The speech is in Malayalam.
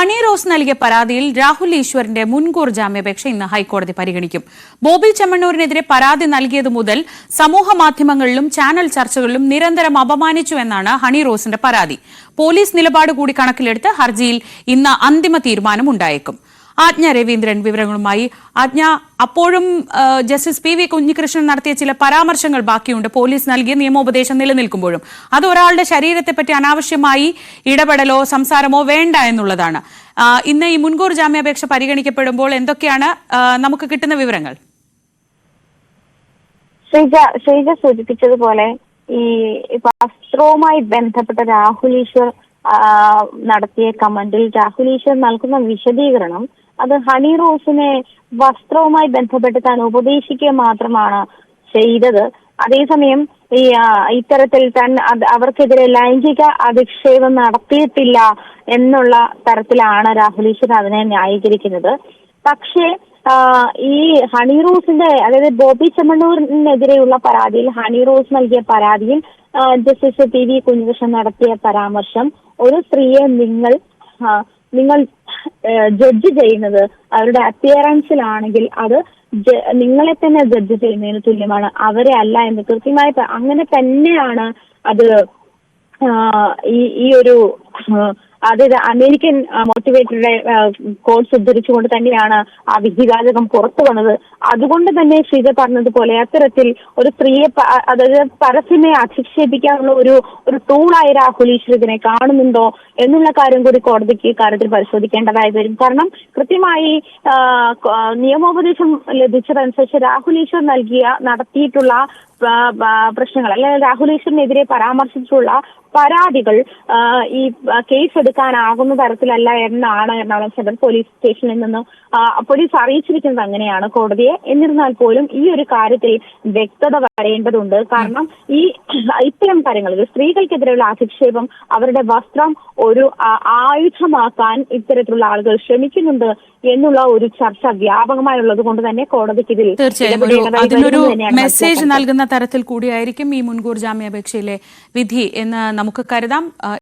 ഹണി റോസ് നൽകിയ പരാതിയിൽ രാഹുൽ ഈശ്വറിന്റെ മുൻകൂർ ജാമ്യാപേക്ഷ ഇന്ന് ഹൈക്കോടതി പരിഗണിക്കും. ബോബി ചെമ്മണ്ണൂരിനെതിരെ പരാതി നൽകിയതു മുതൽ സമൂഹ മാധ്യമങ്ങളിലും ചാനൽ ചർച്ചകളിലും നിരന്തരം അപമാനിച്ചുവെന്നാണ് ഹണി റോസിന്റെ പരാതി. പോലീസ് നിലപാട് കൂടി കണക്കിലെടുത്ത് ഹർജിയിൽ ഇന്ന് അന്തിമ തീരുമാനം ഉണ്ടായേക്കും. ആജ്ഞ രവീന്ദ്രൻ വിവരങ്ങളുമായി. ആജ്ഞ, അപ്പോഴും ജസ്റ്റിസ് പി വി കുഞ്ഞികൃഷ്ണൻ നടത്തിയ ചില പരാമർശങ്ങൾ ബാക്കിയുണ്ട്. പോലീസ് നൽകിയ നിയമോപദേശം നിലനിൽക്കുമ്പോഴും അത് ഒരാളുടെ ശരീരത്തെപ്പറ്റി അനാവശ്യമായി ഇടപെടലോ സംസാരമോ വേണ്ട എന്നുള്ളതാണ്. ഇന്ന് ഈ മുൻകൂർ ജാമ്യാപേക്ഷ പരിഗണിക്കപ്പെടുമ്പോൾ എന്തൊക്കെയാണ് നമുക്ക് കിട്ടുന്ന വിവരങ്ങൾ? ശ്രീജ സൂചിപ്പിച്ചതുപോലെ ഈ വസ്ത്രവുമായി ബന്ധപ്പെട്ട രാഹുൽ ഈശ്വർ നടത്തിയ കമന്റിൽ രാഹുൽ ഈശ്വർ നൽകുന്ന വിശദീകരണം അത് ഹണി റോസിനെ വസ്ത്രവുമായി ബന്ധപ്പെട്ട് താൻ ഉപദേശിക്കുക മാത്രമാണ് ചെയ്തത്. അതേസമയം ഇത്തരത്തിൽ താൻ അവർക്കെതിരെ ലൈംഗിക അധിക്ഷേപം നടത്തിയിട്ടില്ല എന്നുള്ള തരത്തിലാണ് രാഹുൽ ഈശ്വർ അതിനെ ന്യായീകരിക്കുന്നത്. പക്ഷേ ഈ ഹണി റോസിന്റെ, അതായത് ബോബി ചെമ്മണ്ണൂരിനെതിരെയുള്ള പരാതിയിൽ, ഹണി റോസ് നൽകിയ പരാതിയിൽ ജസ്റ്റിസ് പി വി കുഞ്ഞികൃഷ്ണൻ നടത്തിയ പരാമർശം, ഒരു സ്ത്രീയെ നിങ്ങൾ ജഡ്ജ് ചെയ്യുന്നത് അവരുടെ അപ്പിയറൻസിലാണെങ്കിൽ അത് നിങ്ങളെ തന്നെ ജഡ്ജ് ചെയ്യുന്നതിന് തുല്യമാണ്, അവരെ അല്ല എന്ന് കൃത്യമായി അങ്ങനെ തന്നെയാണ് അത് ഈ ഒരു അതായത് അമേരിക്കൻ മോട്ടിവേറ്ററുടെ കോഴ്സ് ഉദ്ധരിച്ചുകൊണ്ട് തന്നെയാണ് ആ വിധിവാചകം പുറത്തു വന്നത്. അതുകൊണ്ട് തന്നെ ശ്രീജ പറഞ്ഞതുപോലെ അത്തരത്തിൽ ഒരു സ്ത്രീയെ അതായത് പരസ്യമായി അധിക്ഷേപിക്കാനുള്ള ഒരു ടൂളായി രാഹുൽ ഈശ്വർ ഇതിനെ കാണുന്നുണ്ടോ എന്നുള്ള കാര്യം കൂടി കോടതിക്ക് കാര്യത്തിൽ പരിശോധിക്കേണ്ടതായി വരും. കാരണം കൃത്യമായി നിയമോപദേശം ലഭിച്ചതനുസരിച്ച് രാഹുൽ ഈശ്വർ നടത്തിയിട്ടുള്ള പ്രശ്നങ്ങൾ, അല്ലെങ്കിൽ രാഹുൽ ഈശ്വറിനെതിരെ പരാമർശിച്ചുള്ള പരാതികൾ ഈ കേസ് എടുക്കാനാകുന്ന തരത്തിലല്ല എന്നാണ് എറണാകുളം സെൻട്രൽ പോലീസ് സ്റ്റേഷനിൽ നിന്ന് പോലീസ് അറിയിച്ചിരിക്കുന്നത്. അങ്ങനെയാണ് കോടതിയെ. എന്നിരുന്നാൽ പോലും ഈ ഒരു കാര്യത്തിൽ വ്യക്തത വരേണ്ടതുണ്ട്. കാരണം ഇത്തരം കാര്യങ്ങൾ, സ്ത്രീകൾക്കെതിരെയുള്ള അധിക്ഷേപം, അവരുടെ വസ്ത്രം ഒരു ആയുധമാക്കാൻ ഇത്തരത്തിലുള്ള ആളുകൾ ശ്രമിക്കുന്നുണ്ട് എന്നുള്ള ഒരു ചർച്ച വ്യാപകമായുള്ളത് കൊണ്ട് തന്നെ കോടതിക്ക് ഇതിൽ അതിനൊരു മെസ്സേജ് നൽകുന്ന തരത്തിൽ കൂടിയായിരിക്കും ഈ മുൻകൂർ ജാമ്യാപേക്ഷയിലെ വിധി എന്ന് നമുക്ക് കരുതാം.